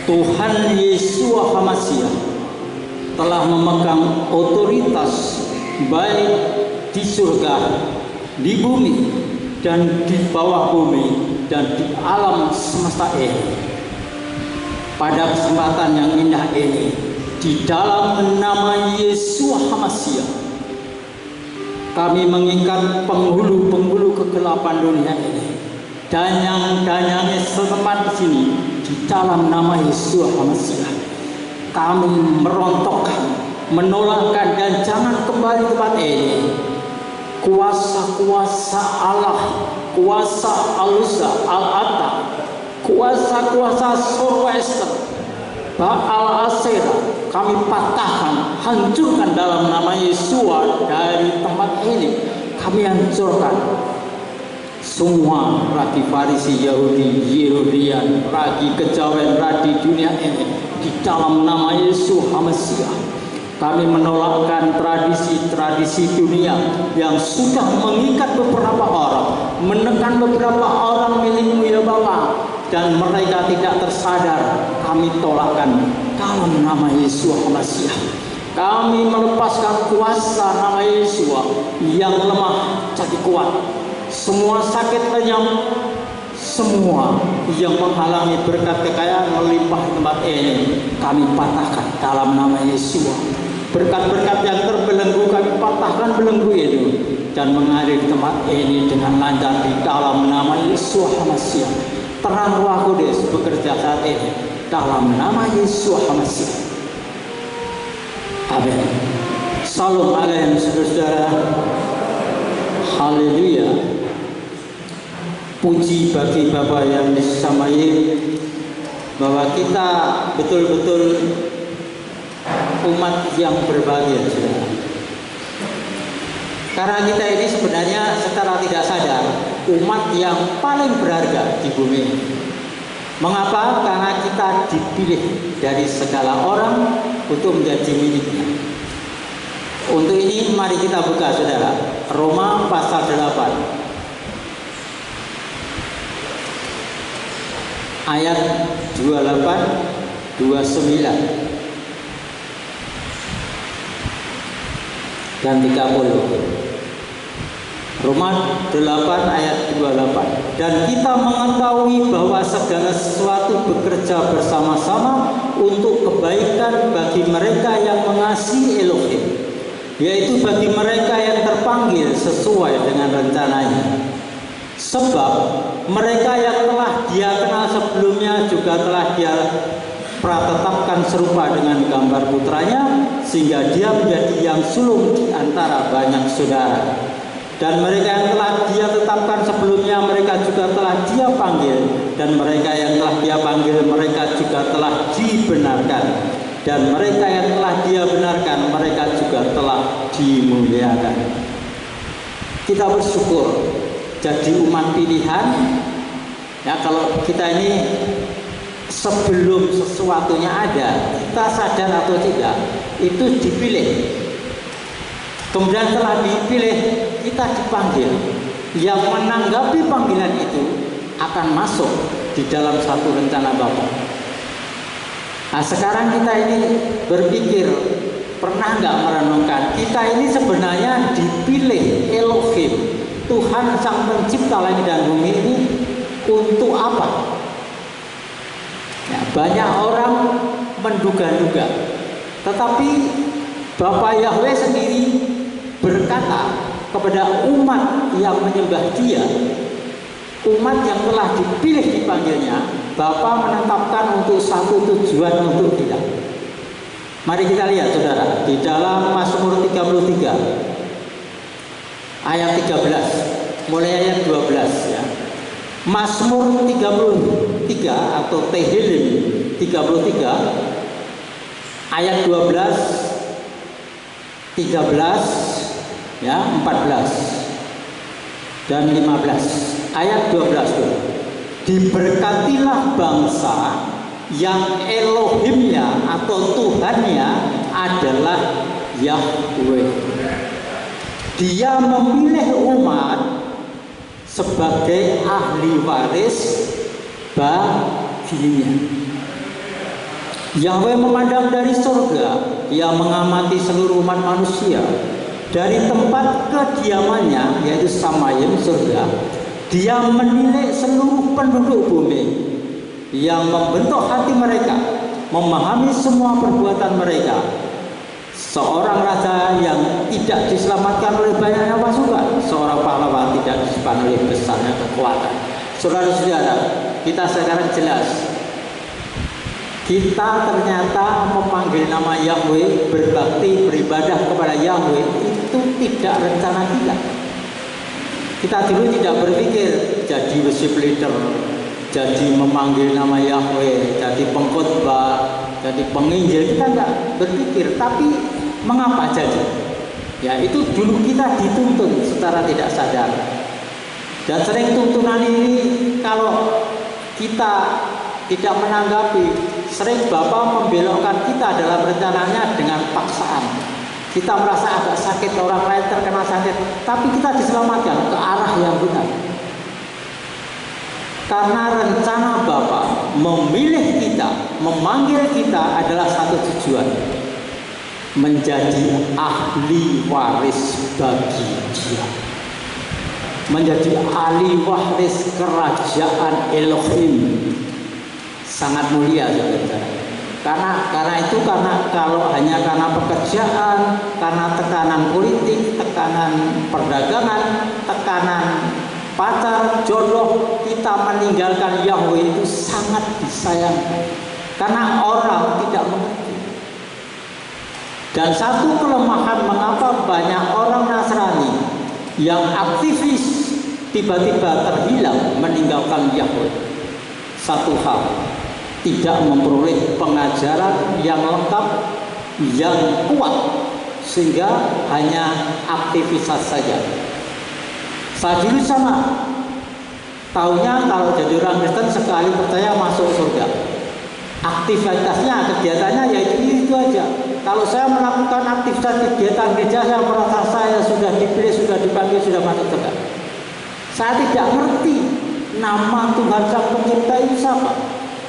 Tuhan Yesus HaMasiah telah memegang otoritas baik di surga, di bumi, dan di bawah bumi, dan di alam semesta ini. Pada kesempatan yang indah ini, di dalam nama Yesus HaMasiah, kami mengikat penghulu-penghulu kegelapan dunia ini, danyang-danyangnya setempat di sini, di dalam nama Yesus HaMasiah. Kami merontokkan, menolakkan, dan jangan kembali tempat ini. Kuasa-kuasa Allah, kuasa Al-Uzza, Al-Atta, kuasa-kuasa Zoroaster, Baal Asera, kami patahkan, hancurkan dalam nama Yesus dari tempat ini. Kami hancurkan semua ragi Farisi, Yahudi, Yehudian, ragi kejawen, ragi dunia ini di dalam nama Yesus HaMasiah. Kami menolakkan tradisi-tradisi dunia yang sudah mengikat beberapa orang, menekan beberapa orang milikmu ya Bapa, dan mereka tidak tersadar. Kami tolakkan dalam nama Yesus HaMasiah. Kami melepaskan kuasa nama Yesus yang lemah jadi kuat. Semua sakit lenyap, semua yang menghalangi berkat kekayaan melimpah di tempat ini, kami patahkan dalam nama Yesus. Berkat-berkat yang terbelenggu kami patahkan belenggu itu dan mengalir di tempat ini dengan lancar di dalam nama Yesus HaMasiah. Terang Roh Kudus bekerja saat ini dalam nama Yesus HaMasiah. Amin. Salam alaikum saudara. Haleluya. Puji bagi Bapa yang disamai, bahwa kita betul-betul umat yang berbahagia, saudara. Karena kita ini sebenarnya secara tidak sadar umat yang paling berharga di bumi. Mengapa? Karena kita dipilih dari segala orang untuk menjadi miliknya. Untuk ini mari kita buka, saudara, Roma pasal 8 ayat 28, 29 dan 30. Roma 8 ayat 28. Dan kita mengetahui bahwa segala sesuatu bekerja bersama-sama untuk kebaikan bagi mereka yang mengasihi Elohim, yaitu bagi mereka yang terpanggil sesuai dengan rencananya. Sebab mereka yang telah Dia kenal sebelumnya juga telah Dia pratetapkan serupa dengan gambar putranya, sehingga Dia menjadi yang sulung di antara banyak saudara. Dan mereka yang telah Dia tetapkan sebelumnya, mereka juga telah Dia panggil. Dan mereka yang telah Dia panggil, mereka juga telah dibenarkan. Dan mereka yang telah Dia benarkan, mereka juga telah dimuliakan. Kita bersyukur jadi umat pilihan. Ya, kalau kita ini sebelum sesuatunya ada, kita sadar atau tidak, itu dipilih. Kemudian setelah dipilih, kita dipanggil. Yang menanggapi panggilan itu akan masuk di dalam satu rencana Bapa. Nah, sekarang kita ini berpikir, pernah nggak merenungkan, kita ini sebenarnya dipilih Elohim, Tuhan Sang Pencipta langit dan bumi ini untuk apa? Ya, banyak orang menduga-duga, tetapi Bapa Yahweh sendiri berkata kepada umat yang menyembah Dia, umat yang telah dipilih dipanggilnya, Bapa menetapkan untuk satu tujuan untuk kita. Mari kita lihat, saudara, di dalam Mazmur 33 ayat 13, mulai ayat 12 ya. Mazmur 33 atau Tehillim 33 ayat 12, 13 ya, 14 dan 15. Ayat 12 tuh. Diberkatilah bangsa yang Elohimnya atau Tuhannya adalah Yahweh. Dia memilih umat sebagai ahli waris baginya. Yahweh memandang dari surga, Dia mengamati seluruh umat manusia. Dari tempat kediamannya, yaitu Samayim, surga, Dia menilai seluruh penduduk bumi, yang membentuk hati mereka, memahami semua perbuatan mereka. Seorang raja yang tidak diselamatkan oleh banyaknya pasukan, seorang pahlawan tidak diselamatkan oleh besarnya kekuatan. Saudara-saudara, kita sekarang jelas, kita ternyata memanggil nama Yahweh, berbakti, beribadah kepada Yahweh, itu tidak rencana kita. Kita dulu tidak berpikir jadi worship leader, jadi memanggil nama Yahweh, jadi pengkhotbah, jadi penginjil. Kita tidak berpikir, tapi mengapa jadi? Ya, itu dulu kita dituntun secara tidak sadar. Dan sering tuntunan ini kalau kita tidak menanggapi, sering Bapa membelokkan kita dalam rencananya dengan paksaan. Kita merasa agak sakit, orang lain terkena sakit, tapi kita diselamatkan ke arah yang benar. Karena rencana Bapa memilih kita, memanggil kita adalah satu tujuan, menjadi ahli waris bagi Dia, menjadi ahli waris kerajaan Elohim. Sangat mulia, saudara. Karena kalau hanya karena pekerjaan, karena tekanan politik, tekanan perdagangan, tekanan pacar, jodoh, kita meninggalkan Yahweh, itu sangat disayangkan. Karena orang tidak mengerti. Dan satu kelemahan mengapa banyak orang Nasrani yang aktivis tiba-tiba terhilang meninggalkan Yahweh. Satu hal, tidak memperoleh pengajaran yang lengkap, yang kuat, sehingga hanya aktivitas saja. Saya dulu sama, taunya kalau jadi orang Kristen sekali percaya masuk surga. Aktivitasnya, kegiatannya yaitu itu aja. Kalau saya melakukan aktivitas kegiatan gereja, saya merasa saya sudah dipilih, sudah dipanggil, sudah masuk surga. Saya tidak ngerti nama Tuhan Sang Pencipta itu siapa,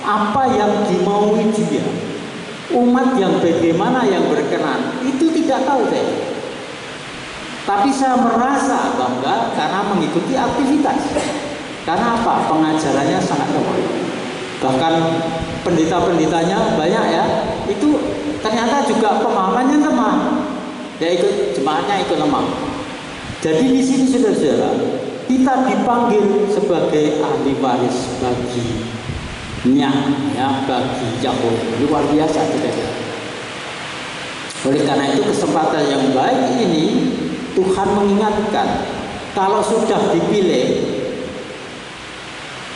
apa yang dimaui Dia, umat yang bagaimana yang berkenan, itu tidak tahu saya. Tapi saya merasa bangga karena mengikuti aktivitas. Karena apa? Pengajarannya sangat lemah. Bahkan pendeta-pendetanya banyak ya, itu ternyata juga pemahamannya lemah. Ya ikut jemaatnya ikut lemah. Jadi di sini saudara-saudara, kita dipanggil sebagai ahli waris baginya, ya, bagi Yahweh. Luar biasa, saudara. Oleh karena itu kesempatan yang baik ini Tuhan mengingatkan, kalau sudah dipilih,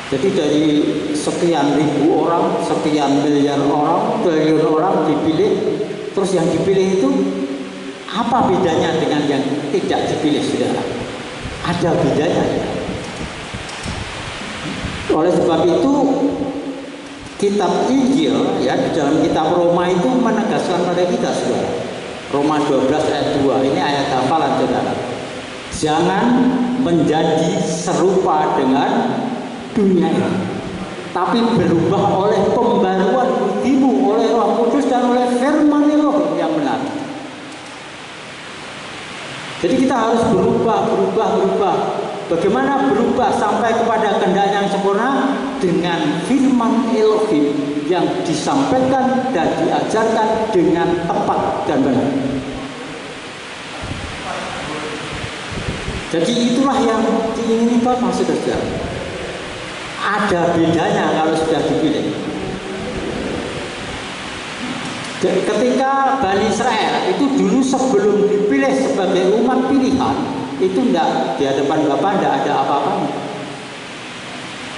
jadi dari sekian ribu orang, sekian miliar orang, triliun orang dipilih, terus yang dipilih itu apa bedanya dengan yang tidak dipilih, saudara? Ada bedanya. Oleh sebab itu, kitab Injil ya di dalam kitab Roma itu menegaskan pada kita, saudara. Roma 12 ayat 2, ini ayat hafalan saudara. Jangan menjadi serupa dengan dunia ini, tapi berubah oleh pembaruan budimu oleh Roh Kudus dan oleh firman Elohim yang benar. Jadi kita harus berubah. Bagaimana berubah sampai kepada kehendak yang sempurna? Dengan firman Elohim yang disampaikan dan diajarkan dengan tepat dan benar. Jadi itulah yang diingini Bapak, saudara. Ada bedanya kalau sudah dipilih. Ketika Bani Israel itu dulu sebelum dipilih sebagai umat pilihan, itu enggak, di hadapan Bapa enggak ada apa-apanya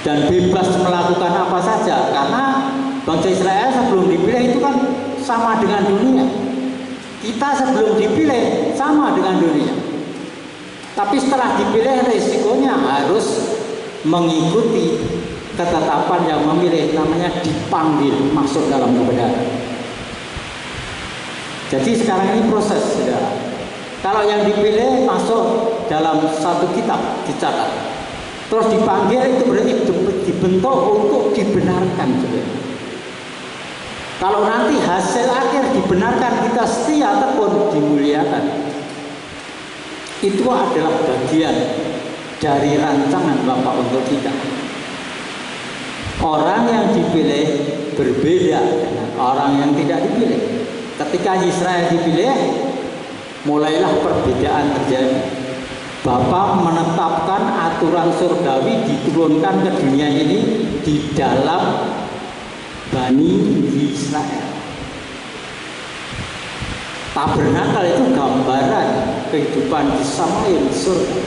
dan bebas melakukan apa saja, karena bangsa Israel sebelum dipilih itu kan sama dengan dunia. Kita sebelum dipilih sama dengan dunia, tapi setelah dipilih resikonya harus mengikuti ketetapan yang memilih, namanya dipanggil masuk dalam kebenaran. Jadi sekarang ini proses, saudara. Kalau yang dipilih masuk dalam satu kitab dicatat, terus dipanggil, itu berarti dibentuk untuk dibenarkan, saudara. Kalau nanti hasil akhir dibenarkan, kita setia tekun, dimuliakan. Itu adalah bagian dari rancangan Bapa untuk kita. Orang yang dipilih berbeda dengan orang yang tidak dipilih. Ketika Israel dipilih, mulailah perbedaan terjadi. Bapa menetapkan aturan surgawi diturunkan ke dunia ini di dalam Bani Israel. Tabernakel itu gambaran kehidupan di Samaim, surga,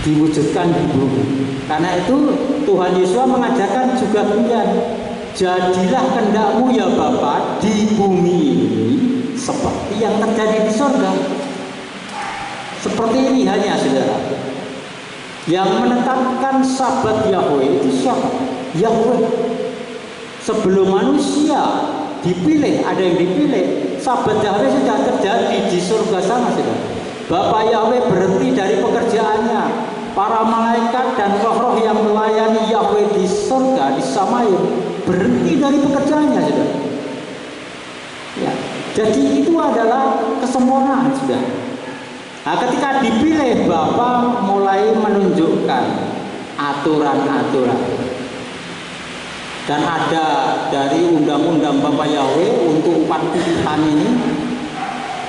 diwujudkan di bumi. Karena itu Tuhan Yesus mengajarkan juga demikian. Jadilah kehendakmu ya Bapa di bumi ini seperti yang terjadi di surga. Seperti ini hanya saudara. Yang menetapkan sabat Yahweh itu siapa? Yahweh. Sebelum manusia dipilih, ada yang dipilih, sabat Yahweh sudah terjadi di surga sana saudara. Bapa Yahweh berhenti dari pekerjaannya. Para malaikat dan roh-roh yang melayani Yahweh di surga, di Samaim, berhenti dari pekerjaannya saudara. Ya, jadi itu adalah kesempurnaan sudah. Nah, ketika dipilih, Bapa mulai menunjukkan aturan-aturan. Dan ada dari undang-undang Bapa Yahweh untuk 4 pilihan ini,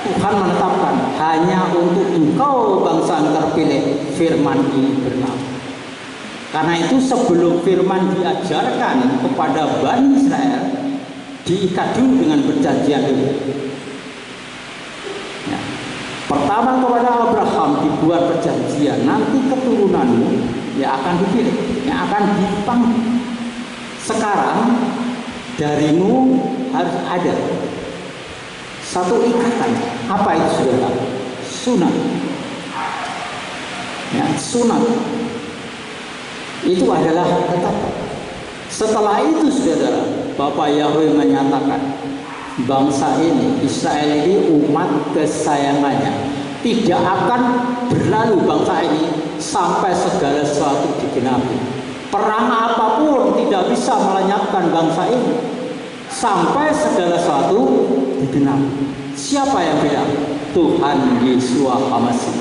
Tuhan menetapkan hanya untuk engkau bangsa yang terpilih firman ini berlaku. Karena itu sebelum firman diajarkan kepada Bani Israel, diikat dulu dengan perjanjian dulu. Ya. Pertama kepada Abraham dibuat perjanjian, nanti keturunanmu yang akan dipilih, yang akan dipanggil. Sekarang darimu harus ada satu ikatan. Apa itu saudara? Sunat. Ya, sunat itu adalah ketetapan. Setelah itu saudara, Bapa Yahweh menyatakan bangsa ini, Israel ini umat kesayangannya, tidak akan berlalu bangsa ini sampai segala sesuatu digenapi. Perang apapun tidak bisa melenyapkan bangsa ini sampai segala sesuatu digenapi. Siapa yang bilang? Tuhan Yesus Hamasi.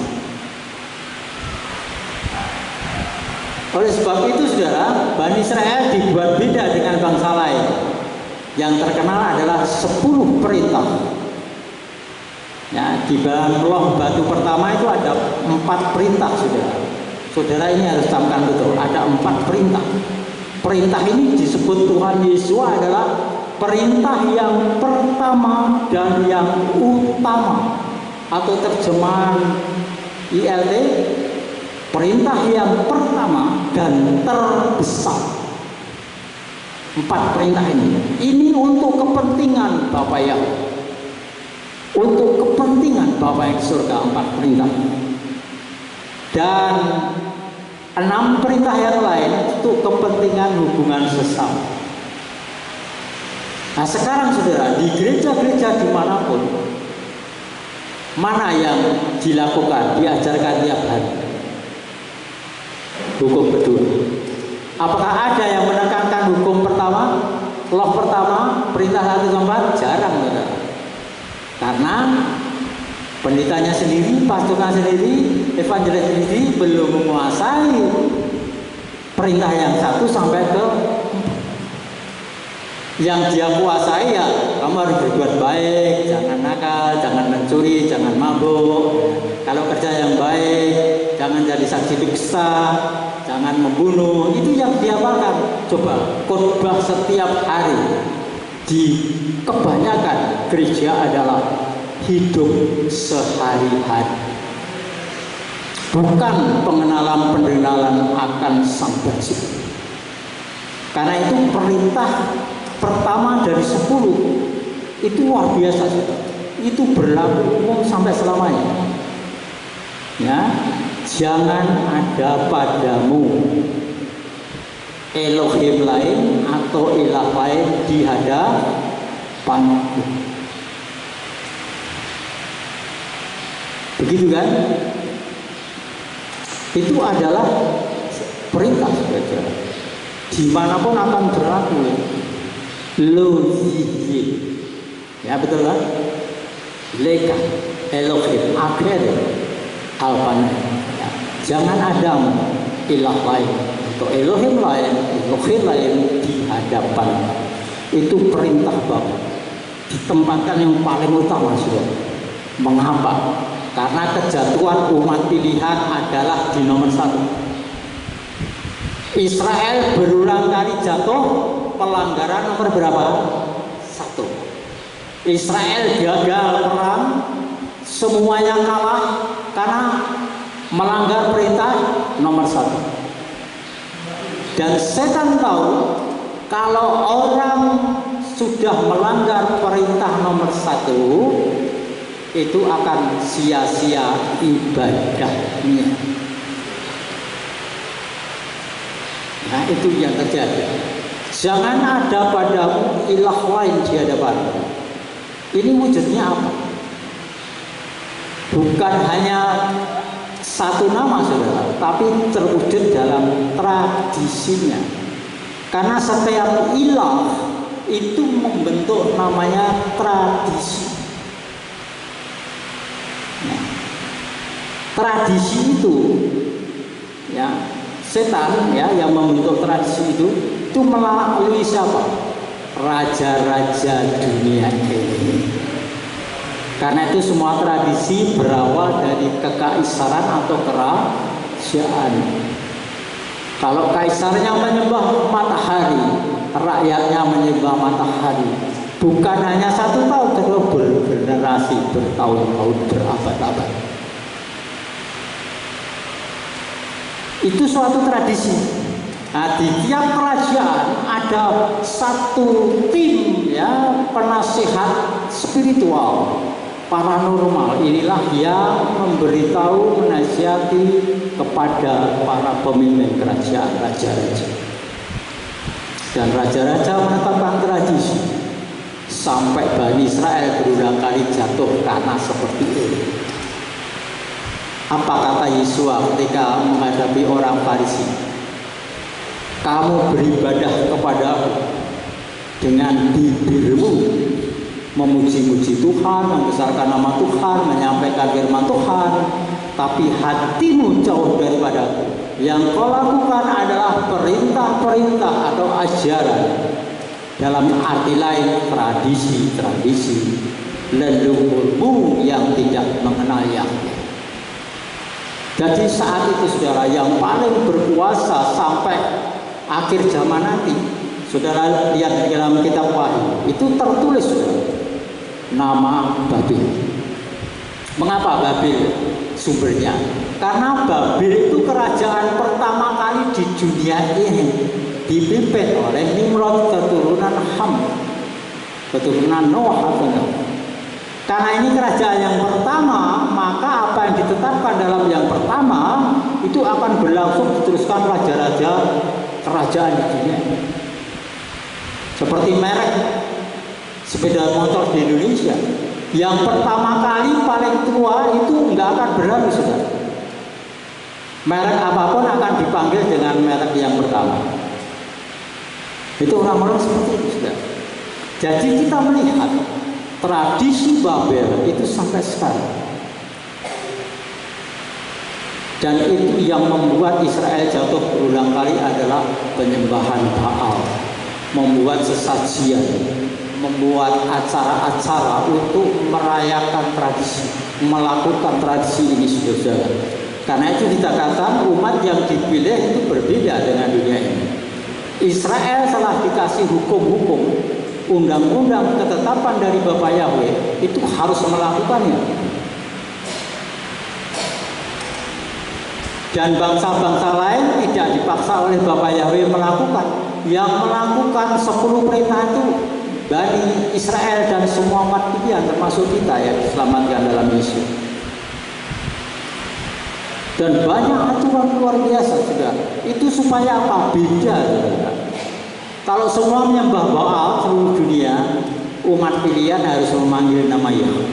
Oleh sebab itu saudara, Bani Israel dibuat beda dengan bangsa lain. Yang terkenal adalah 10 perintah. Ya, di dalam loh batu pertama itu ada 4 perintah saudara. Saudara ini harus camkan betul, ada 4 perintah. Perintah ini disebut Tuhan Yesus adalah perintah yang pertama dan yang utama, atau terjemahan ILT, perintah yang pertama dan terbesar. 4 perintah ini untuk kepentingan Bapa Yahweh, untuk kepentingan Bapa yang surga. 4 perintah dan 6 perintah yang lain untuk kepentingan hubungan sesama. Nah sekarang saudara, di gereja-gereja dimanapun, mana yang dilakukan, diajarkan tiap hari? Hukum berdua. Apakah ada yang menekankan hukum pertama, loh pertama, perintah 1-4? Jarang saudara. Karena pendetanya sendiri, pastornya sendiri, evangelis sendiri belum menguasai perintah yang 1 sampai ke 4. Yang dia kuasai ya, kamu harus berbuat baik, jangan nakal, jangan mencuri, jangan mabuk. Kalau kerja yang baik, jangan jadi saksi dusta, jangan membunuh. Itu yang dia makan. Coba khotbah setiap hari di kebanyakan gereja adalah hidup sehari-hari, bukan pengenalan akan Sang Bapa. Karena itu perintah pertama dari 10 itu luar biasa, itu berlaku umum sampai selamanya. Ya, jangan ada padamu Elohim lain atau ilah lain di hadapanku. Begitu kan? Itu adalah perintah saudara. Dimanapun akan berlaku. Lozihi. Ya betul kan? Leka Elohim akhir Alpana. Ya. Jangan ada ilah lain atau Elohim lain, Elohim lain di hadapan. Itu perintah Bapak. Ditempatkan yang paling utama sudah. Mengapa? Karena kejatuhan umat pilihan adalah di nomor 1. Israel berulang kali jatuh, pelanggaran nomor berapa? 1. Israel gagal perang, semuanya kalah karena melanggar perintah nomor 1. Dan setan tahu kalau orang sudah melanggar perintah nomor 1, itu akan sia-sia ibadahnya. Nah itu yang terjadi. Jangan ada padamu ilah lain di hadapanmu. Ini wujudnya apa? Bukan hanya satu nama saudara, tapi terwujud dalam tradisinya. Karena setiap ilah itu membentuk namanya tradisi. Nah, tradisi itu ya setan ya yang membentuk tradisi itu melalui siapa? Raja-raja dunia ini. Karena itu semua tradisi berawal dari kekaisaran atau kerajaan. Kalau kaisarnya menyembah matahari, rakyatnya menyembah matahari. Bukan hanya 1 tahun, tapi bergenerasi, bertahun-tahun, berabad-abad. Itu suatu tradisi. Nah, di tiap kerajaan ada satu tim ya penasehat spiritual paranormal. Inilah yang memberitahu, menasihati kepada para pemimpin kerajaan, raja-raja. Dan raja-raja menetapkan tradisi sampai Bani Israel berulang kali jatuh karena seperti ini. Apa kata Yesua ketika menghadapi orang Farisi? Kamu beribadah kepadaku dengan bibirmu, memuji-muji Tuhan, membesarkan nama Tuhan, menyampaikan firman Tuhan, tapi hatimu jauh daripadaku. Yang kau lakukan adalah perintah-perintah atau ajaran, dalam arti lain tradisi-tradisi leluhurmu yang tidak mengenal Yahweh. Jadi saat itu saudara, yang paling berkuasa sampai akhir zaman nanti, saudara lihat di dalam kitab Wahyu, itu tertulis saudara, nama Babel. Mengapa Babel sumbernya? Karena Babel itu kerajaan pertama kali di dunia ini, dipimpin oleh Nimrod keturunan Ham, keturunan Noah atau Noah. Karena ini kerajaan yang pertama, maka apa yang ditetapkan dalam yang pertama itu akan berlangsung diteruskan raja-raja kerajaan di dunia. Seperti merek sepeda motor di Indonesia, yang pertama kali paling tua itu nggak akan berlalu sudah. Merek apapun akan dipanggil dengan merek yang pertama. Itu orang-orang seperti itu sudah. Jadi kita melihat tradisi Babel itu sampai sekarang, dan itu yang membuat Israel jatuh berulang kali adalah penyembahan Baal, membuat sesajian, membuat acara-acara untuk merayakan tradisi, melakukan tradisi ini saudara. Karena itu dikatakan umat yang dipilih itu berbeda dengan dunia ini. Israel telah dikasih hukum-hukum, undang-undang, ketetapan dari Bapa Yahweh, itu harus melakukannya. Dan bangsa-bangsa lain tidak dipaksa oleh Bapa Yahweh melakukan. Yang melakukan 10 perintah itu Bani Israel dan semua umat pilihan, termasuk kita yang diselamatkan dalam Yesus. Dan banyak aturan luar biasa sudah. Itu supaya apa? Beda saudara. Kalau semua menyembah Baal seluruh dunia, umat pilihan harus memanggil nama Yahweh.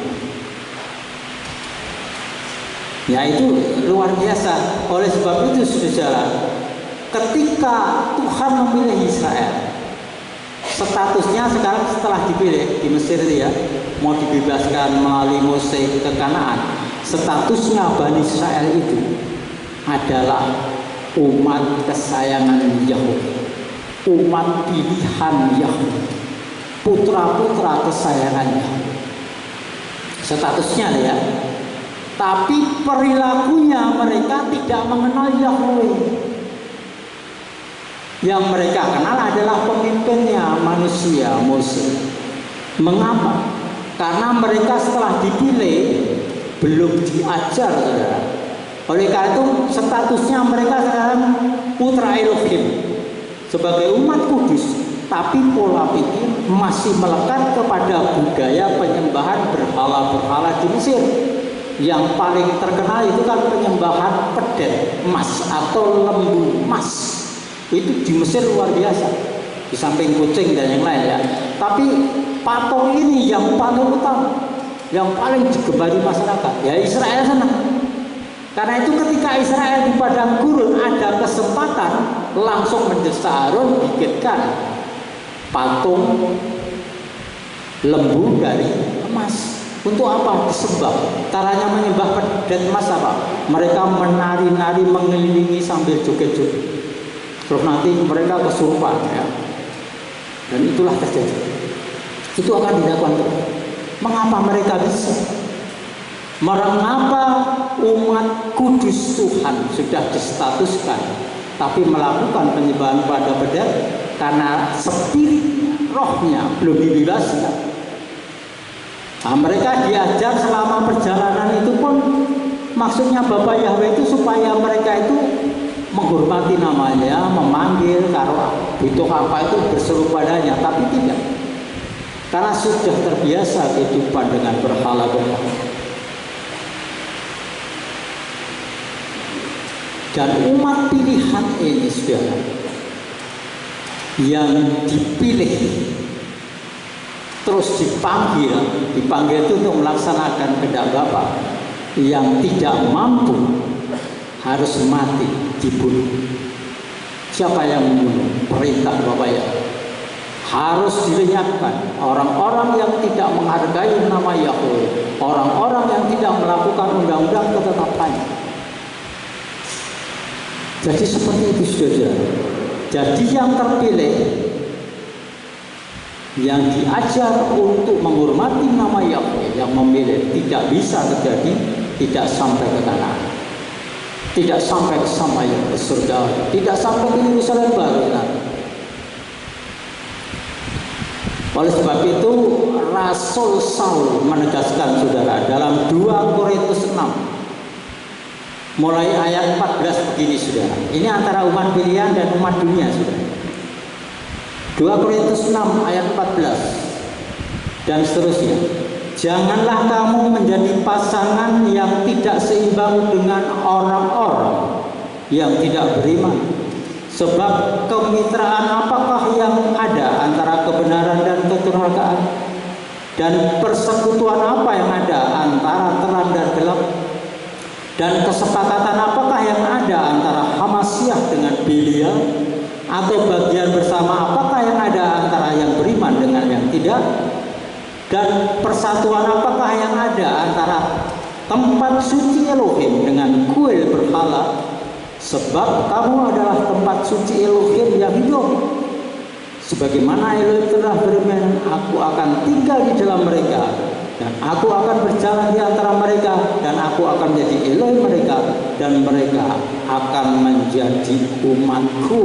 Ya itu luar biasa. Oleh sebab itu saudara, ketika Tuhan memilih Israel, statusnya sekarang setelah dipilih di Mesir itu ya, mau dibebaskan melalui Mose ke Kanaan, statusnya Bani Israel itu adalah umat kesayangan Yahweh, umat pilihan Yahweh, putra-putra kesayangan Yahweh. Statusnya ya, tapi perilakunya mereka tidak mengenal Yahweh. Yang mereka kenal adalah pemimpinnya manusia, Mose. Mengapa? Karena mereka setelah dipilih belum diajar, saudara. Oleh karena itu statusnya mereka sekarang putra Elohim sebagai umat kudus, tapi pola pikir masih melekat kepada budaya penyembahan berhala-berhala di Mesir. Yang paling terkenal itu kan penyembahan pedet emas atau lembu emas. Itu di Mesir luar biasa, di samping kucing dan yang lain ya. Tapi patung ini yang paling utama, yang paling digemari masyarakat, ya Israel sana. Karena itu ketika Israel di padang gurun ada kesempatan, langsung mendesak Harun bikinkan patung lembu dari emas. Untuk apa? Disembah. Caranya menyembah pedet emas apa? Mereka menari-nari mengelilingi sambil joget-joget. Terus nanti mereka kesurupan ya. Dan itulah terjadi. Itu akan dilakukan. Mengapa mereka bisa? Mengapa umat kudus Tuhan sudah distatuskan tapi melakukan penyembahan pada pedet? Karena spiritnya, rohnya belum dibebaskan. Nah, mereka diajar selama perjalanan itu pun, maksudnya Bapak Yahweh itu supaya mereka itu menghormati namanya, memanggil kalau butuh apa itu berseru padanya, tapi tidak, karena sudah terbiasa kehidupan dengan berhala-berhala. Dan umat pilihan ini saudara, yang dipilih terus dipanggil itu untuk melaksanakan kehendak Bapa, yang tidak mampu harus mati, dibunuh. Siapa yang membunuh? Perintah Bapak ya. Harus dilenyapkan orang-orang yang tidak menghargai nama Yahweh, orang-orang yang tidak melakukan undang-undang ketetapannya. Jadi seperti itu saudara. Jadi yang terpilih, yang diajar untuk menghormati nama Yahweh, yang memilih, tidak bisa terjadi, tidak sampai ke Kanaan, tidak sampai ke Samaya, ke surga, tidak sampai ke Yerusalem baru. Oleh sebab itu Rasul Saul menegaskan saudara dalam 2 Korintus 6 mulai ayat 14 begini saudara. Ini antara umat pilihan dan umat dunia saudara. 2 Korintus 6 ayat 14 dan seterusnya. Janganlah kamu menjadi pasangan yang tidak seimbang dengan orang-orang yang tidak beriman. Sebab kemitraan apakah yang ada antara kebenaran dan kedurhakaan? Dan persekutuan apa yang ada antara terang dan gelap? Dan kesepakatan apakah yang ada antara Hamasyah dengan Belial? Atau bagian bersama apakah yang ada antara yang beriman dengan yang tidak? Dan persatuan apakah yang ada antara tempat suci Elohim dengan kuil berhala? Sebab kamu adalah tempat suci Elohim yang hidup. Sebagaimana Elohim telah berfirman, aku akan tinggal di dalam mereka, dan aku akan berjalan di antara mereka, dan aku akan menjadi Elohim mereka, dan mereka akan menjadi umatku.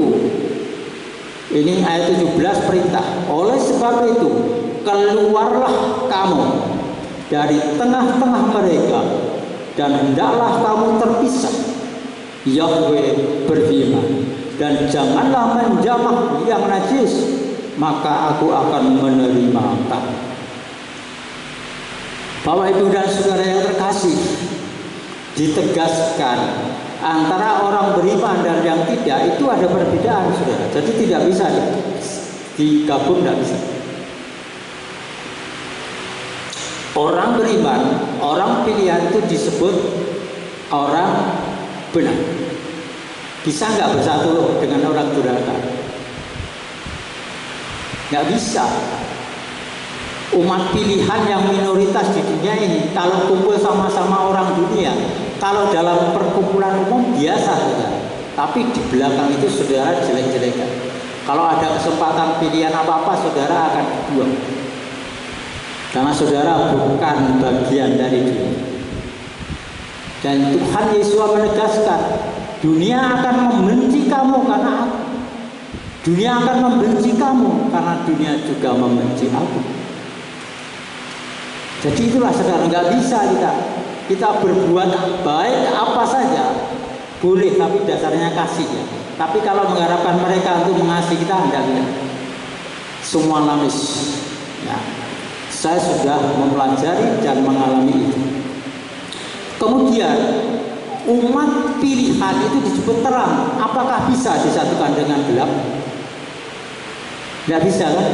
Ini ayat 17 perintah. Oleh sebab itu, keluarlah kamu dari tengah-tengah mereka, dan hendaklah kamu terpisah. Yahweh berfirman, dan janganlah menjamah yang najis, maka aku akan menerima kamu. Bapak Ibu dan saudara yang terkasih, ditegaskan antara orang beriman dan yang tidak itu ada perbedaan saudara. Jadi tidak bisa digabung, tidak bisa. Orang beriman, orang pilihan itu disebut orang benar. Bisa nggak bersatu dengan orang durhaka? Nggak bisa. Umat pilihan yang minoritas di dunia ini kalau kumpul sama-sama orang dunia, kalau dalam perkumpulan umum biasa saudara, tapi di belakang itu saudara jelek-jelekan. Kalau ada kesempatan pilihan apa-apa, saudara akan dibuang karena saudara bukan bagian dari dunia. Dan Tuhan Yesus menegaskan, dunia akan membenci kamu karena aku. Dunia akan membenci kamu karena dunia juga membenci aku. Jadi itulah saudara, nggak bisa kita berbuat baik apa saja boleh, tapi dasarnya kasih ya. Tapi kalau mengharapkan mereka untuk mengasihi kita, enggak. Semua lamis. Ya. Saya sudah mempelajari dan mengalami itu. Kemudian umat pilihan itu disebut terang. Apakah bisa disatukan dengan gelap? Tidak bisa kan?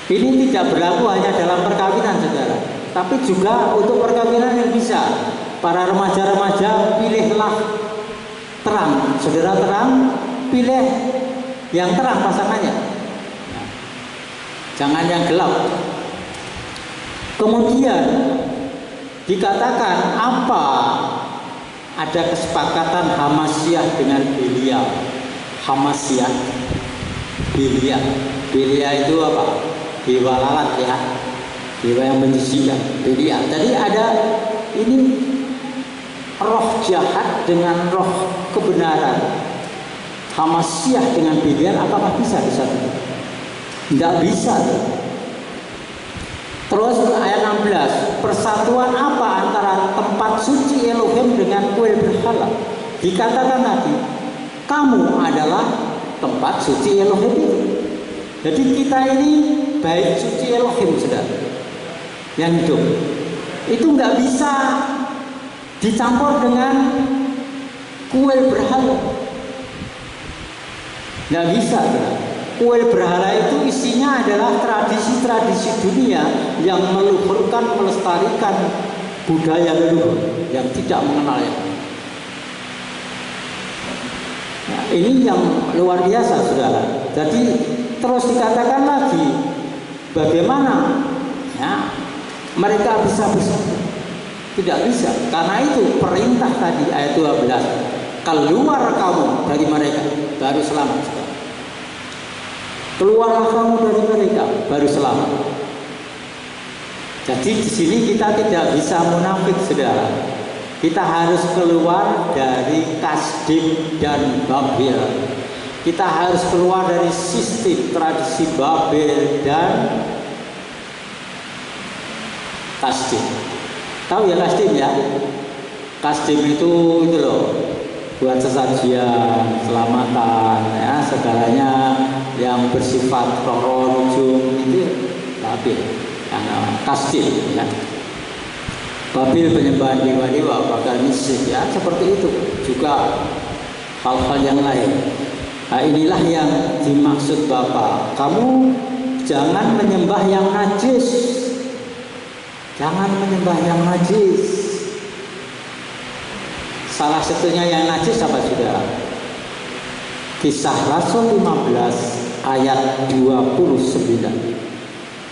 Ini tidak berlaku hanya dalam perkawinan saudara, tapi juga untuk perkawinan yang bisa. Para remaja-remaja, pilihlah terang. Saudara terang, pilih yang terang pasangannya, jangan yang gelap. Kemudian dikatakan apa? Ada kesepakatan Hamasyah dengan Belial. Hamasyah, Belial. Belial itu apa? Dewa lalat ya, dewa yang menjijikan. Belial. Jadi ada ini roh jahat dengan roh kebenaran. Hamasyah dengan Belial, apakah bisa disatukan? Tidak bisa. Terus ayat 16, persatuan apa antara tempat suci Elohim dengan kuil berhala? Dikatakan tadi, kamu adalah tempat suci Elohim itu. Jadi kita ini bait suci Elohim saudara, yang hidup. Itu nggak bisa dicampur dengan kuil berhala. Nggak bisa saudara. Kuil berhala itu isinya adalah tradisi-tradisi dunia yang meluhurkan, melestarikan budaya leluhur yang tidak mengenal ya. Nah, ini yang luar biasa saudara. Jadi terus dikatakan lagi, bagaimana ya mereka bisa bersatu? Tidak bisa. Karena itu perintah tadi ayat 12, keluar kamu dari mereka baru selamat. Keluarlah kamu dari mereka baru selamat. Jadi di sini kita tidak bisa munafik saudara. Kita harus keluar dari Kasdim dan Babel. Kita harus keluar dari sistem tradisi Babel dan Kasdim. Tahu ya Kasdim ya? Kasdim itu loh, buat sesajian, selamatan, ya segalanya yang bersifat roh nujum itu Babel, Kasdim ya. Babel penyembahan dewa-dewa, bakal misik ya, seperti itu. Juga hal-hal yang lain. Nah, inilah yang dimaksud Bapak. Kamu jangan menyembah yang najis. Jangan menyembah yang najis. Salah satunya yang najis apa saudara? Kisah Rasul 15 ayat 29.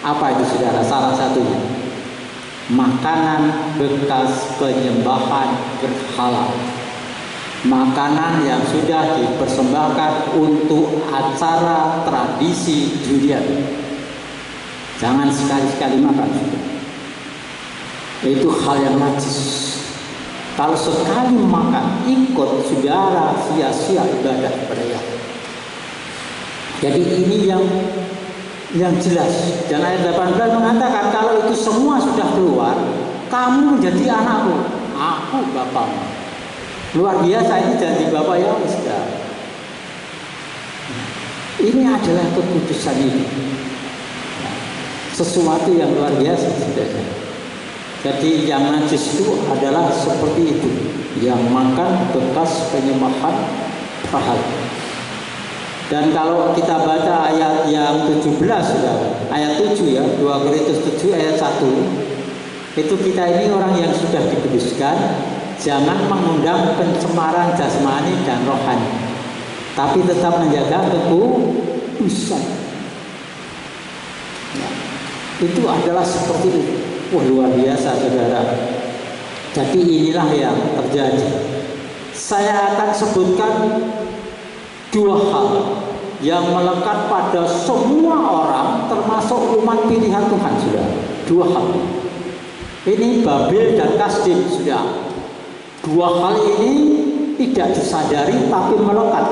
Apa itu saudara? Salah satunya makanan bekas penyembahan berhala. Makanan yang sudah dipersembahkan untuk acara tradisi dunia. Jangan sekali-sekali makan. Itu hal yang najis. Kalau sekali makan, ikut saudara sia-sia ibadah kepada Allah. Jadi ini yang jelas. Dan ayat 18 mengatakan kalau itu semua sudah keluar, kamu menjadi anakku, aku bapakmu. Luar biasa, ini janji Bapak ya sudah. Ini adalah kekudusan ini. Sesuatu yang luar biasa sudah. Jadi yang najis itu adalah seperti itu, yang makan bekas penyembahan berhala. Dan kalau kita baca ayat yang 17 sudah, ayat 7 ya, 2 Korintus 7 ayat 1, itu kita ini orang yang sudah dikuduskan, jangan mengundang pencemaran jasmani dan rohani, tapi tetap menjaga kekudusan. Itu adalah seperti itu. Wah, luar biasa saudara. Jadi inilah yang terjadi. Saya akan sebutkan dua hal yang melekat pada semua orang, termasuk umat pilihan Tuhan, sudah. Dua hal. Ini Babel dan Kasdim, sudah. Dua hal ini tidak disadari tapi melekat.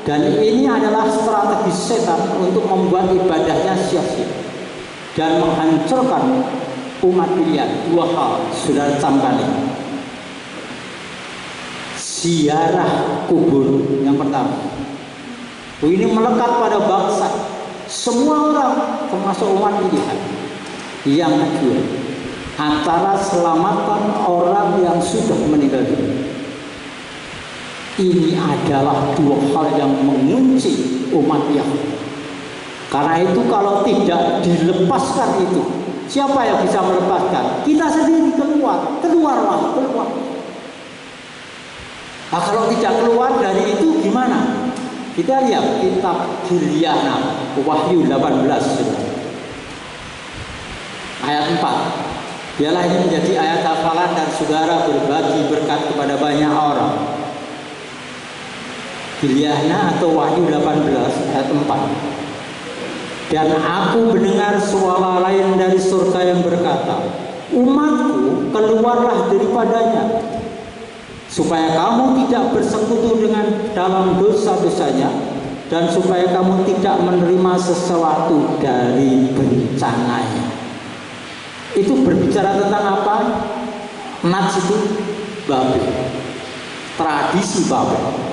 Dan ini adalah strategi setan untuk membuat ibadahnya sia-sia dan menghancurkan umat pilihan. Dua hal sudah camkan ini. Ziarah kubur yang pertama. Ini melekat pada bangsa. Semua orang termasuk umat pilihan. Yang kedua, antara selamatan orang yang sudah meninggal dunia. Ini adalah dua hal yang mengunci umat Yahudi. Karena itu kalau tidak dilepaskan itu, siapa yang bisa melepaskan? Kita sendiri keluarlah. Nah, kalau tidak keluar dari itu gimana? Kita lihat kitab Gilyana, Wahyu 18 ayat 4. Biarlah ini menjadi ayat hafalan dan saudara berbagi berkat kepada banyak orang. Gilyana atau Wahyu 18 ayat 4. Dan aku mendengar suara lain dari surga yang berkata, umatku keluarlah daripadanya, supaya kamu tidak bersekutu dengan dalam dosa-dosanya, dan supaya kamu tidak menerima sesuatu dari bencananya. Itu berbicara tentang apa? Nats itu Babel, tradisi Babel.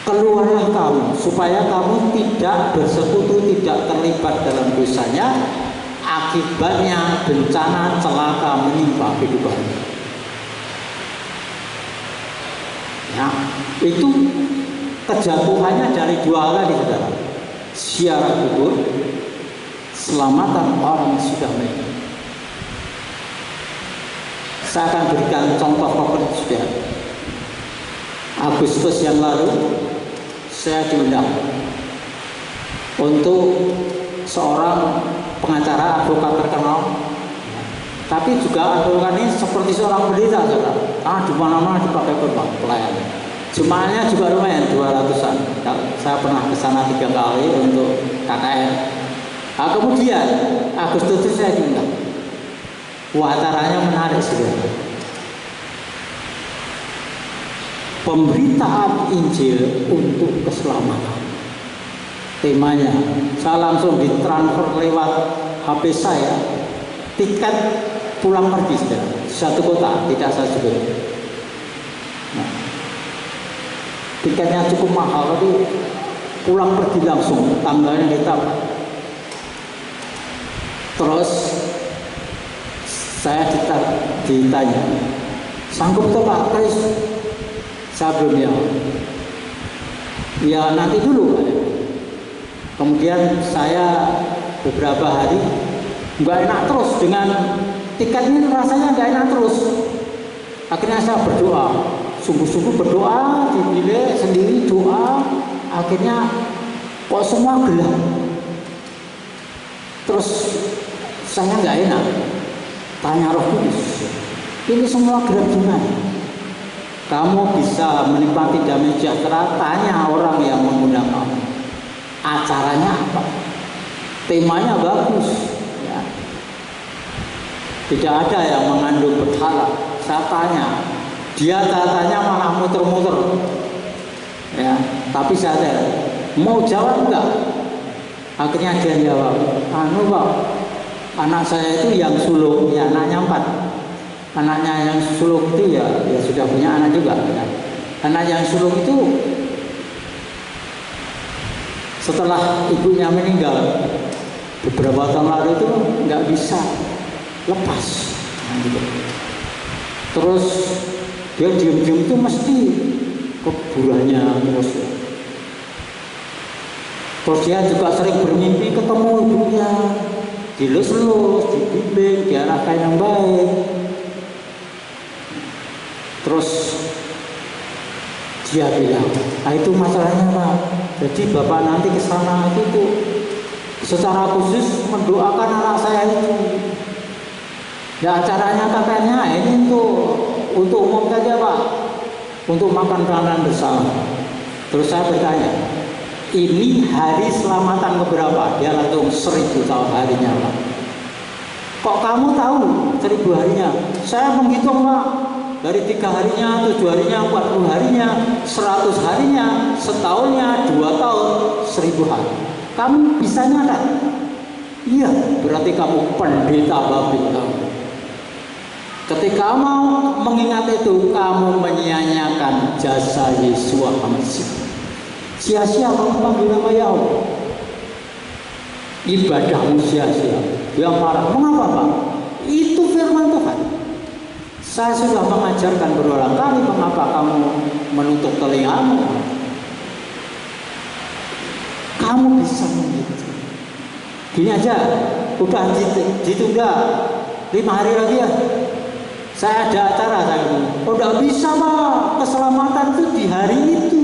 Keluarlah kamu, supaya kamu tidak bersekutu, tidak terlibat dalam dosanya, akibatnya bencana celaka menimpa kehidupanmu. Ya, itu kejatuhannya dari dua hal tadi, saudara. Ziarah kubur, selamatan orang yang sudah meninggal. Saya akan berikan contoh konkret, saudara. Agustus yang lalu saya diundang untuk seorang pengacara advokat terkenal, tapi juga advokat ini seperti seorang pendeta, saudara. Di mana-mana dipakai pelayan. Jumlahnya juga lumayan, 200-an. Saya pernah ke sana 3 kali untuk KKR. Nah, kemudian Agustus itu saya diundang. Acaranya menarik saudara. Pemberitaan Injil untuk keselamatan. Temanya, saya langsung ditransfer lewat HP saya. Tiket pulang pergi saudara. Satu kota, tidak saya sebut. Nah, tiketnya cukup mahal, tapi pulang pergi langsung, tanggalnya ditambah. Terus saya ditanya, sanggup tuh Pak Kris? Saya belum ya nanti dulu. Kemudian saya beberapa hari nggak enak terus dengan tiket ini, rasanya nggak enak terus. Akhirnya saya berdoa, sungguh-sungguh berdoa, dipilih sendiri doa. Akhirnya kok semua gelap. Terus saya nggak enak, tanya Roh Kudus, ini semua gelap gimana? Kamu bisa menikmati damai sejahtera? Tanya orang yang mengundang kamu. Acaranya apa? Temanya bagus. Ya. Tidak ada yang mengandung berhala. Saya tanya, dia tanya malah muter-muter. Ya, tapi saya tanya, mau jawab enggak? Akhirnya dia jawab, Pak, anak saya itu yang sulung, ya anaknya 4. Anaknya yang sulung itu ya sudah punya anak juga. Ya. Anak yang sulung itu setelah ibunya meninggal beberapa tahun lalu itu nggak bisa lepas. Nah, gitu. Terus dia diam-diam itu mesti kuburannya terus. Terus dia juga sering bermimpi ketemu ibunya, dilus-lus, dibimbing, diarahkan yang baik. Terus dia bilang, itu masalahnya Pak. Jadi Bapak nanti ke sana itu secara khusus mendoakan anak saya itu. Ya acaranya katanya ini untuk umum saja Pak, untuk makan makanan bersama. Terus saya bertanya, ini hari selamatan keberapa? Dia langsung 1000 tahun harinya Pak. Kok kamu tahu 1000 harinya? Saya menghitung Pak, dari 3 harinya, 7 harinya, 40 harinya, 100 harinya, setahunnya, 2 tahun, 1000 hari. Kamu bisa nyatat? Iya, berarti kamu pendeta Babil kamu. Ketika mau mengingat itu, kamu menyia-nyiakan jasa Yesus Hamasi. Sia-sia kamu panggil nama Yahweh. Ibadahmu sia-sia. Dia marah. Mengapa Pak? Itu firman Tuhan. Saya sudah mengajarkan berulang kali. Mengapa kamu menutup telingamu? Kamu bisa begitu. Gini aja, udah ditunda 5 hari lagi ya. Saya ada acara, saya bilang, oh tidak bisa Pak, keselamatan itu di hari itu,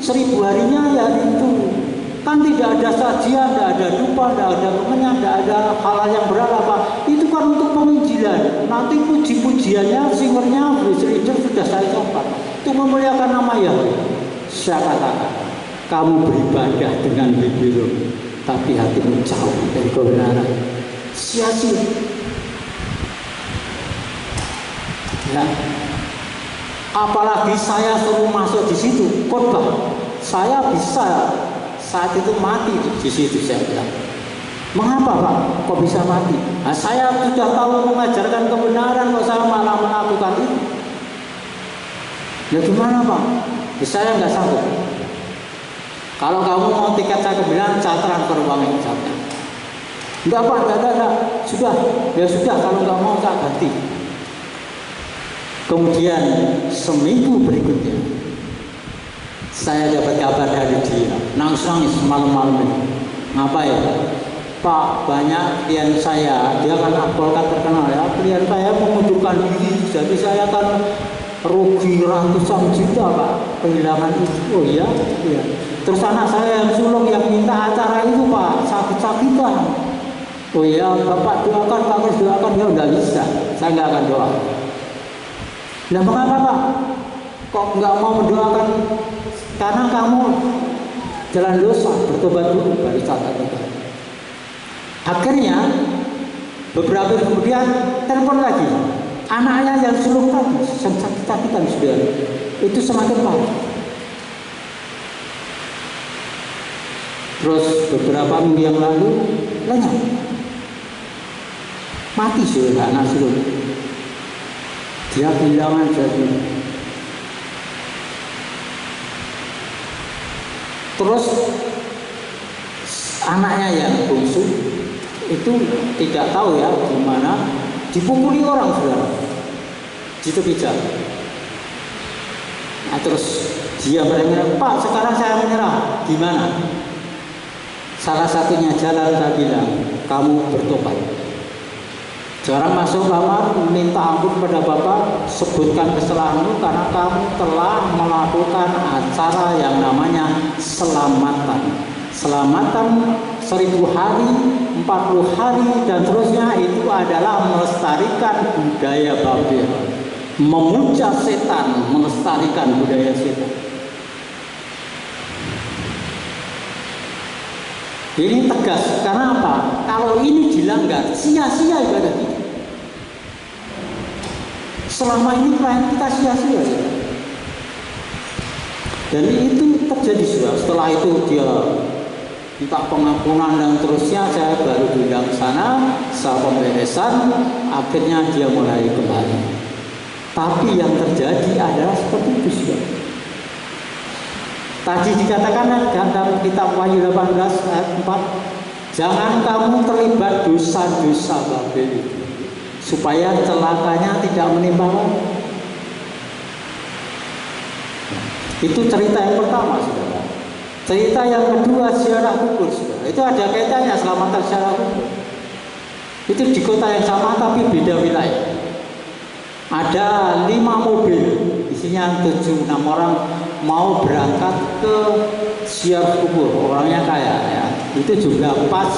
1000 harinya ya hari itu. Kan tidak ada sajian, tidak ada dupa, tidak ada kemenyan, tidak ada hal yang berat Pak. Itu kan untuk penginjilan. Nanti puji-pujiannya, singernya, voice reader sudah saya coba. Itu memuliakan nama Yahweh. Saya katakan, kamu beribadah dengan bibirmu, tapi hatimu jauh dari kebenaran. Sia-sia. Ya. Apalagi saya suruh masuk di situ khotbah, saya bisa saat itu mati di situ saya bilang. Mengapa Pak? Kok bisa mati? Nah, saya sudah tahu mengajarkan kebenaran, kok saya malah melakukan itu. Ya gimana Pak? Ya, saya nggak sanggup. Kalau kamu mau tiket saya kebenaran, saya transfer uangnya saja. Enggak Pak, enggak. Sudah, ya sudah. Kalau nggak mau saya ganti. Kemudian seminggu berikutnya saya dapat kabar dari dia, nangis malam-malam ini. Ngapain? Pak, banyak klien saya, dia kan advokat terkenal ya. Klien saya mengundurkan diri, jadi saya kan rugi ratusan juta Pak, kehilangan itu. Oh iya. Terus anak saya yang sulung yang minta acara itu Pak, sakit-sakitan. Oh iya, Bapak doakan, Pak doakan. Ya udah bisa, saya nggak akan doa. Nah mengapa Pak? Kok nggak mau mendoakan? Karena kamu jalan dosa, bertobat dulu baru catat itu. Akhirnya beberapa hari kemudian telepon lagi. Anaknya yang sulung tadi, sakit-sakitan sudah. Itu semakin parah. Terus beberapa minggu yang lalu lenyap, mati sudah anak sulung. Dia kehilangan jadi. Terus anaknya yang bungsu itu tidak tahu ya gimana dipukuli orang saudara di tepi jalan. Nah, terus dia berkata, Pak sekarang saya menyerah. Gimana? Salah satunya jalan saya bilang, kamu bertobat. Sekarang masuk kamar, minta ampun pada Bapak, sebutkan kesalahanmu karena kamu telah melakukan acara yang namanya selamatan. Selamatan 1000 hari, 40 hari, dan seterusnya itu adalah melestarikan budaya Babel. Memuja setan, melestarikan budaya setan. Ini tegas, karena apa? Kalau ini dilanggar, sia-sia ibadah kita. Selama ini pelayan kita sia-sia. Dan itu terjadi sudah. Setelah itu dia minta pengampunan dan terusnya, saya baru bilang ke sana, setelah pemberesan, akhirnya dia mulai kembali. Tapi yang terjadi adalah seperti itu sudah. Tadi dikatakan dalam kitab Wahyu 18 ayat 4, jangan kamu terlibat dosa-dosa Babel itu, supaya celakanya tidak menimpa kamu. Itu cerita yang pertama, saudara. Cerita yang kedua, ziarah kubur, saudara. Itu ada kaitannya selamatan ziarah kubur. Itu di kota yang sama tapi beda wilayah. Ada 5 mobil, isinya 7-6 orang. mau berangkat ke ziarah kubur, orangnya kaya ya. Itu juga pas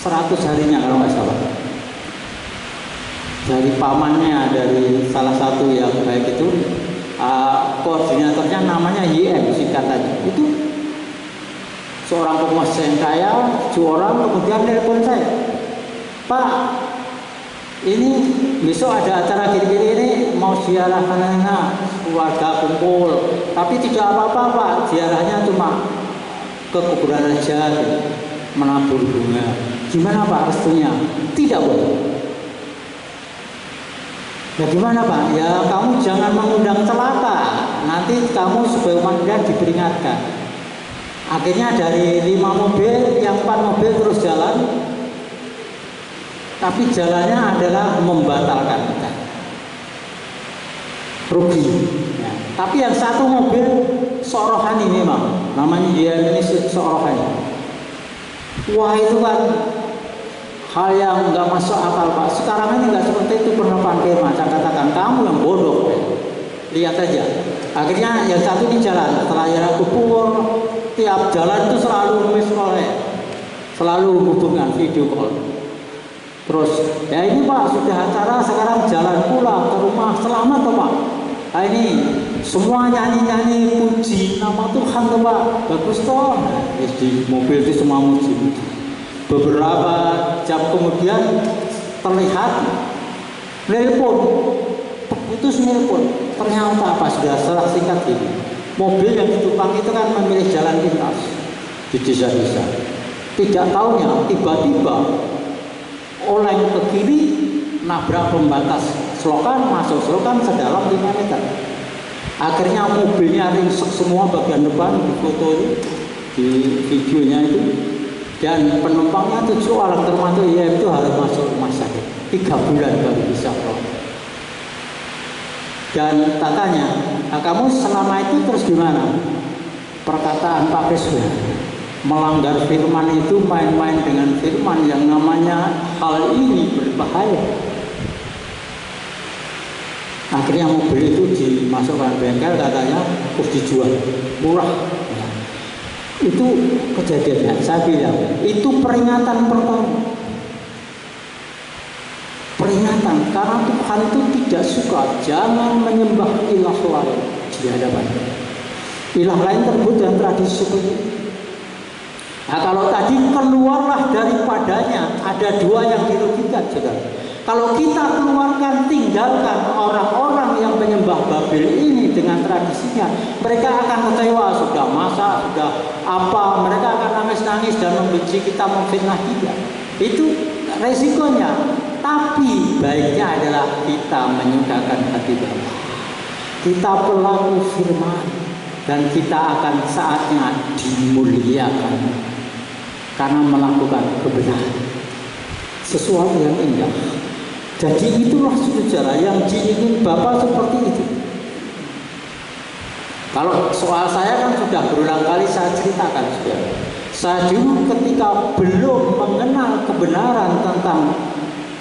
100 harinya kalau nggak salah. Dari pamannya, dari salah satu yang baik itu, koordinatornya namanya YM singkatannya. Itu seorang pengusaha yang kaya, 7 orang, kemudian telepon saya, Pak, ini besok ada acara gini-gini ini, mau ziarah karena keluarga kumpul, tapi tidak apa-apa Pak, ziarahnya cuma ke kuburan aja, menabur bunga. Gimana Pak restunya? Tidak boleh. Ya gimana Pak? Ya kamu jangan mengundang celaka, nanti kamu sebagai umat diperingatkan. Akhirnya dari 5 mobil, yang 4 mobil terus jalan, tapi jalannya adalah membatalkan kita, rugi ya. Tapi yang 1 mobil seorohani memang, namanya dia ini seorohani. Wah itu kan hal yang nggak masuk akal Pak. Sekarang ini nggak seperti itu. Pernah pakai macam katakan kamu yang bodoh ya. Lihat aja. Akhirnya yang 1 ini jalan, setelah jalan kubur, tiap jalan itu selalu miss call ya, selalu hubungan video call. Terus ya ini Pak sudah acara, sekarang jalan pulang ke rumah, selamat toh Pak. Nah ini semua nyanyi-nyanyi puji nama Tuhan toh Pak, bagus toh. Nah, di mobil itu semua muji. Beberapa jam kemudian terlihat nelpon, putus nelpon. Ternyata apa, sudah salah singkat ini, mobil yang ditumpangi itu kan memilih jalan pintas di desa-desa. Tidak tahunya tiba-tiba oleng ke kiri, nabrak pembatas selokan, masuk selokan sedalam 5 meter. Akhirnya mobilnya ringsek semua bagian depan, di foto itu, di videonya itu. Dan penumpangnya 7 orang termasuk ya itu harus masuk rumah sakit 3 bulan baru bisa keluar. Dan katanya, nah kamu selama itu terus gimana? Perkataan Pak Presiden, melanggar firman itu main-main dengan firman yang namanya hal ini berbahaya. Akhirnya mobil itu dimasukkan bengkel, katanya terus dijual murah. Itu kejadiannya, saya bilang itu peringatan pertama. Peringatan karena Tuhan itu tidak suka, jangan menyembah ilah lain di hadapan. Ilah lain terbuat dan tradisi seperti itu. Nah kalau tadi keluarlah daripadanya, ada 2 yang dirugikan saudara. Kalau kita keluarkan, tinggalkan orang-orang yang menyembah Babel ini dengan tradisinya, mereka akan kecewa, sudah masak, sudah apa, mereka akan nangis-nangis dan membenci kita, memfitnah kita. Itu resikonya. Tapi baiknya adalah kita menyudahkan hati Bapa. Kita pelaku firman dan kita akan saatnya dimuliakan karena melakukan kebenaran, sesuatu yang indah. Jadi itulah saudara yang diingin Bapa seperti itu. Kalau soal saya kan sudah berulang kali saya ceritakan saudara. Saya dulu ketika belum mengenal kebenaran tentang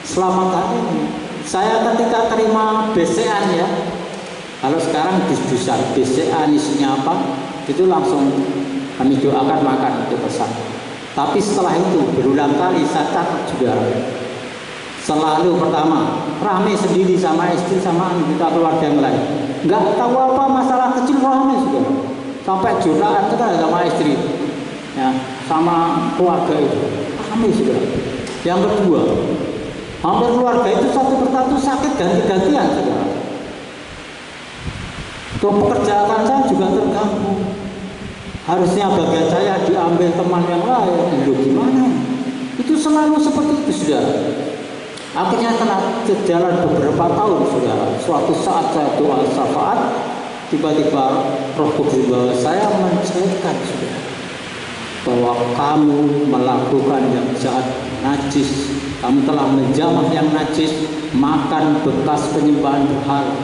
selamatan ini, saya ketika terima BCA ya, kalau sekarang dus-dusan BCA isinya apa, itu langsung kami doakan makan itu pesan. Tapi setelah itu berulang kali saya catat juga. Selalu pertama rame sendiri sama istri sama kita keluarga yang lain, nggak tahu apa masalah kecil rame sudah sampai jutaan kita sama istri ya, sama keluarga itu rame sudah. Yang kedua, hampir keluarga itu satu persatu sakit ganti-gantian sudah. Tuh pekerjaan saya juga terganggu, harusnya bagian saya diambil teman yang lain, lu gimana? Itu selalu seperti itu sudah. Akhirnya setelah berjalan beberapa tahun saudara, suatu saat saya doa syafaat, tiba-tiba Roh Kudus bahwa saya menceritakan saudara bahwa kamu melakukan yang jahat, najis, kamu telah menjamah yang najis, makan bekas penyembahan berhala,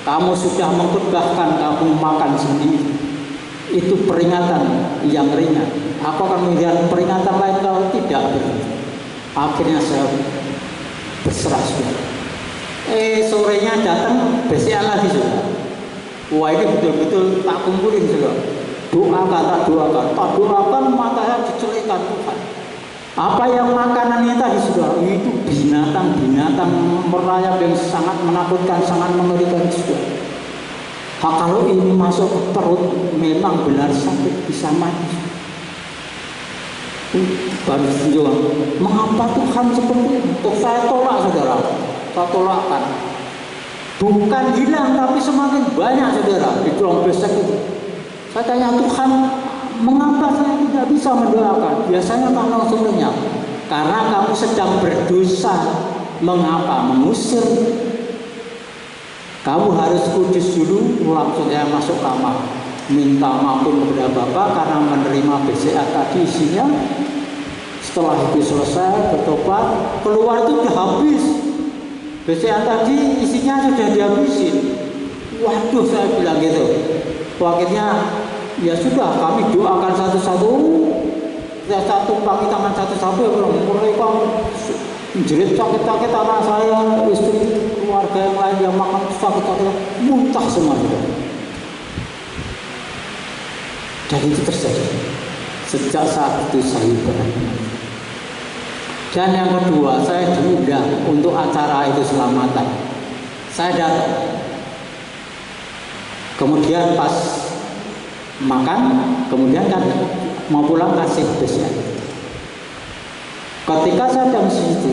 kamu sudah mengkhotbahkan, kamu makan sendiri. Itu peringatan yang ringan. Aku akan memberikan peringatan lain kalau tidak. Akhirnya saya berserah sudah. Sorenya datang BCA lagi sudah. Wah, ini betul-betul tak kumpulin juga. Tak doakan matanya dicelekkan Tuhan. Apa yang makanannya tadi sudah itu binatang-binatang merayap yang sangat menakutkan, sangat mengerikan juga. Kalau ini masuk ke perut memang benar sakit, bisa mati. Baru tinjauan, mengapa Tuhan seperti itu? Saya tolak saudara, saya tolakkan. Bukan hilang tapi semakin banyak saudara di ruang besek itu. Saya tanya Tuhan, mengapa saya tidak bisa mendoakan? Biasanya kalau sebenarnya karena kamu sedang berdosa. Mengapa mengusir? Kamu harus kudus dulu, langsung saya masuk kamar, minta maafun kepada Bapak karena menerima BCA tadi isinya. Setelah itu selesai bertobat, keluar itu sudah habis. BCA tadi isinya sudah dihabisin. Waduh, saya bilang gitu. Akhirnya ya sudah, kami doakan satu-satu. Saya satu pakai tangan satu-satu, mereka menjerit sakit-sakit anak saya, istri, keluarga yang lain yang makan sakit-sakit, muntah semua juga. Dan itu terjadi. Sejak saat itu saya berani. Dan yang kedua, saya diundang untuk acara itu selamatan. Saya datang. Kemudian pas makan, kemudian kan mau pulang kasih BCA. Ketika saya di situ,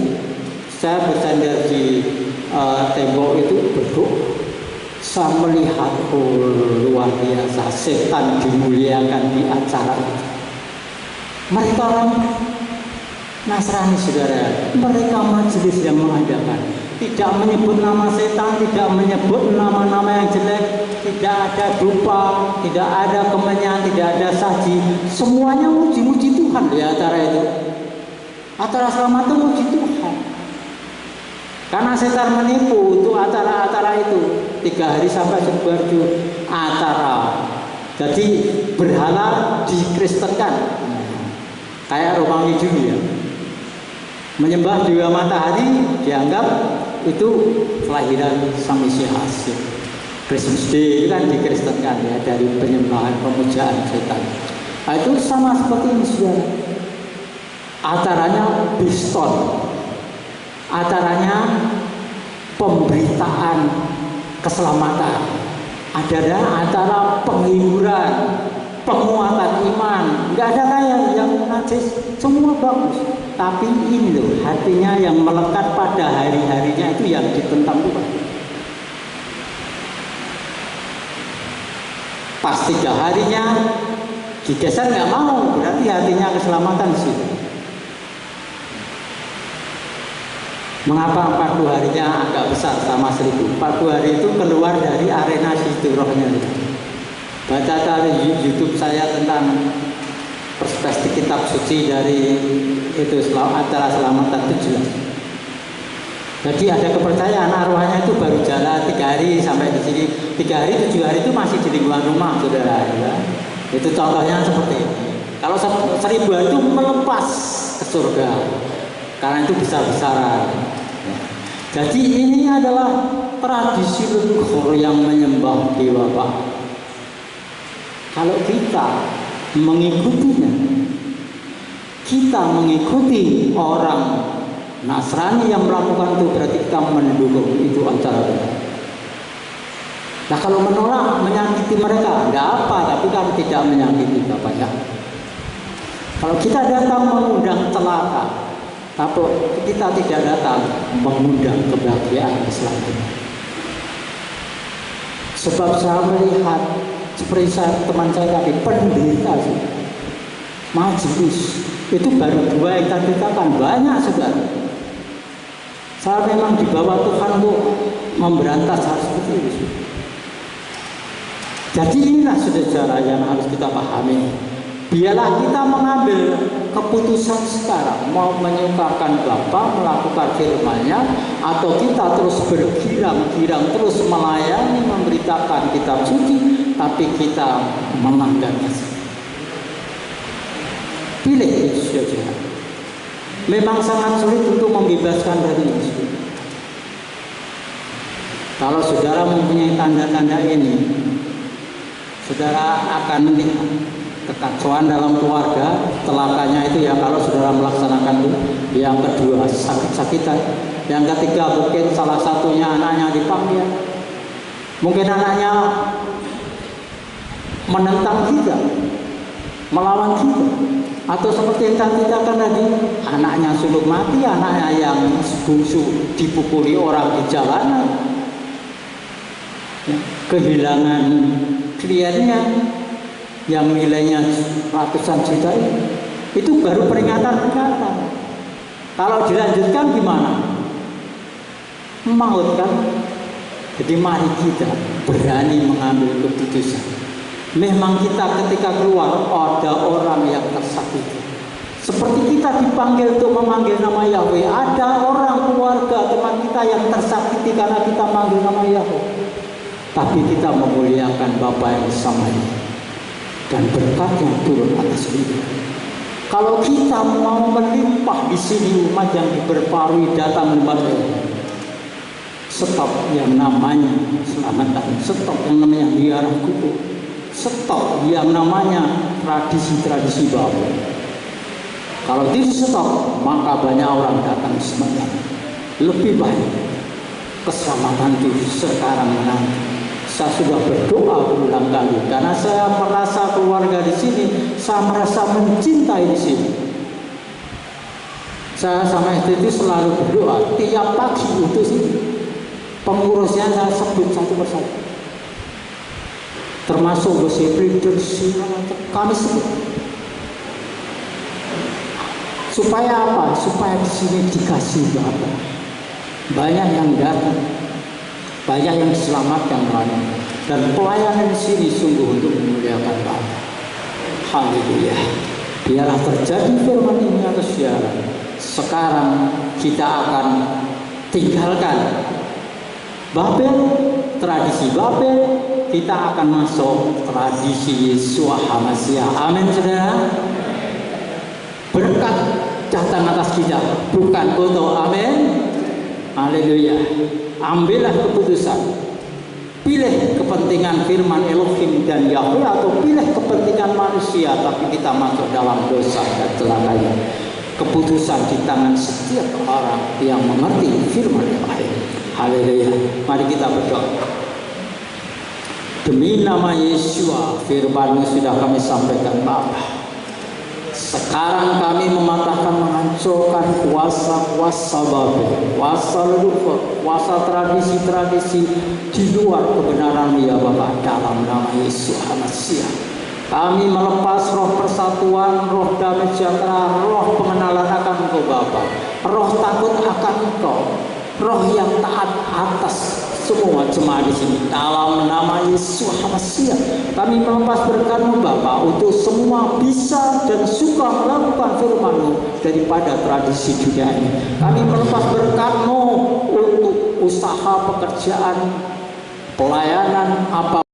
saya bersandar di tembok itu berdoa. Saya melihat luar biasa, setan dimuliakan di acara itu. Mereka orang Nasrani saudara, mereka majelis yang mengadakan, tidak menyebut nama setan, tidak menyebut nama-nama yang jelek, tidak ada dupa, tidak ada kemenyan, tidak ada saji, semuanya muji-muji Tuhan di acara itu. Acara selamat itu muji Tuhan. Karena setan menipu untuk acara-acara itu 3 hari sampai Sidoarjo acara. Jadi berhala dikristenkan, kayak Romawi dulu ya. Menyembah dewa matahari dianggap itu kelahiran Sang Mesias. Christmas Day kan dikristenkan ya, dari penyembahan pemujaan setan. Nah, itu sama seperti ini saudara. Acaranya piston, acaranya pemberitaan keselamatan, ada acara penghiburan, penguatan iman. Nggak ada kayak yang najis, semua bagus. Tapi ini loh, hatinya yang melekat pada hari-harinya itu yang ditentang Tuhan. Pas 3 harinya digeser nggak mau, berarti hatinya keselamatan sih. Mengapa 40 harinya agak besar sama 1000? 40 hari itu keluar dari arena situ rohnya. Baca dari YouTube saya tentang perspektif kitab suci dari itu acara selamatan itu jelas. Jadi ada kepercayaan arwahnya itu baru jalan 3 hari sampai di sini, 3 hari 7 hari itu masih di lingkungan rumah saudara ya. Itu contohnya seperti ini. Kalau 1000 hari itu melepas ke surga karena itu besar-besaran. Jadi ini adalah tradisi leluhur yang menyembah dewa Pak. Kalau kita mengikutinya, kita mengikuti orang Nasrani yang melakukan itu, berarti kita mendukung itu acara itu. Nah kalau menolak, menyakiti mereka, tidak apa, tapi kan tidak menyakiti bapaknya. Kalau kita datang mengundang celaka, tapi kita tidak datang mengundang kebahagiaan keselamatan. Sebab saya melihat seperti teman saya tadi, pendeta sih, majelis itu baru 2 yang tadi katakan, banyak saudara. Saya memang dibawa Tuhan untuk memberantas hal seperti itu. Jadi inilah saudara yang harus kita pahami. Biarlah kita mengambil keputusan sekarang, mau menyukakan Bapa, melakukan firman-Nya, atau kita terus bergirang-girang, terus melayani, memberitakan kitab suci, tapi kita melanggarnya. Pilih saudara. Memang sangat sulit untuk membebaskan dari itu. Kalau saudara mempunyai tanda-tanda ini, saudara akan melihat kekacauan dalam keluarga. Celakanya itu ya kalau saudara melaksanakan itu. Yang kedua, sakit-sakitan. Yang ketiga, mungkin salah satunya anaknya dipanggil. Mungkin anaknya menentang kita, melawan kita. Atau seperti yang tadi katakan tadi, anaknya suluk mati, anaknya yang bungsu dipukuli orang di jalanan, kehilangan kliennya yang nilainya ratusan juta itu baru peringatan-peringatan. Kalau dilanjutkan gimana? Maut kan? Jadi mari kita berani mengambil keputusan. Memang kita ketika keluar ada orang yang tersakiti. Seperti kita dipanggil untuk memanggil nama Yahweh, ada orang keluarga teman kita yang tersakiti karena kita manggil nama Yahweh. Tapi kita memuliakan Bapa yang sama dan berkat yang turun atas kita. Kalau kita mau melimpah di sini, umat yang diperbarui datang membantu. Stop yang namanya selamatan, stop yang namanya ziarah kubur, stop yang namanya tradisi-tradisi baru. Kalau tidak stop, maka banyak orang datang sebentar. Lebih baik keselamatan itu sekarang menanti. Saya sudah berdoa berulang kali karena saya merasa keluarga di sini, saya merasa mencintai di sini. Saya sama istri itu selalu berdoa tiap pagi untuk sini. Pengurusnya saya sebut satu persatu, termasuk Gosip Leadership, kami sebut. Supaya apa? Supaya di sini dikasih Bapa. Banyak yang datang, banyak yang diselamatkan banyak. Dan pelayanan di sini sungguh untuk memuliakan Bapa. Haleluya. Biarlah terjadi firman ini atas siaran. Sekarang kita akan tinggalkan Babel, tradisi Babel, kita akan masuk tradisi Yeshua HaMashiach. Amin, saudara. Berkat datang atas kita, bukan untuk amin. Haleluya. Ambillah keputusan. Pilih kepentingan firman Elohim dan Yahweh atau pilih kepentingan manusia, tapi kita masuk dalam dosa dan celakanya. Keputusan di tangan setiap orang yang mengerti firman Elohim. Haleluya. Mari kita berdoa. Demi nama Yeshua, firman-Mu sudah kami sampaikan Bapa. Sekarang kami mematahkan, menghancurkan kuasa-kuasa Babel, kuasa leluhur, kuasa tradisi-tradisi di luar kebenaran ya Bapa, dalam nama Yesus HaMashiach. Kami melepas roh persatuan, roh damai sejahtera, roh pengenalan akan Engkau Bapa, roh takut akan Engkau, roh yang taat atas semua jemaat di sini dalam nama Yesus HaMashiach. Kami melepas berkat-Mu Bapa untuk semua bisa dan suka melakukan firman-Mu daripada tradisi dunia ini. Kami melepas berkat-Mu untuk usaha, pekerjaan, pelayanan apa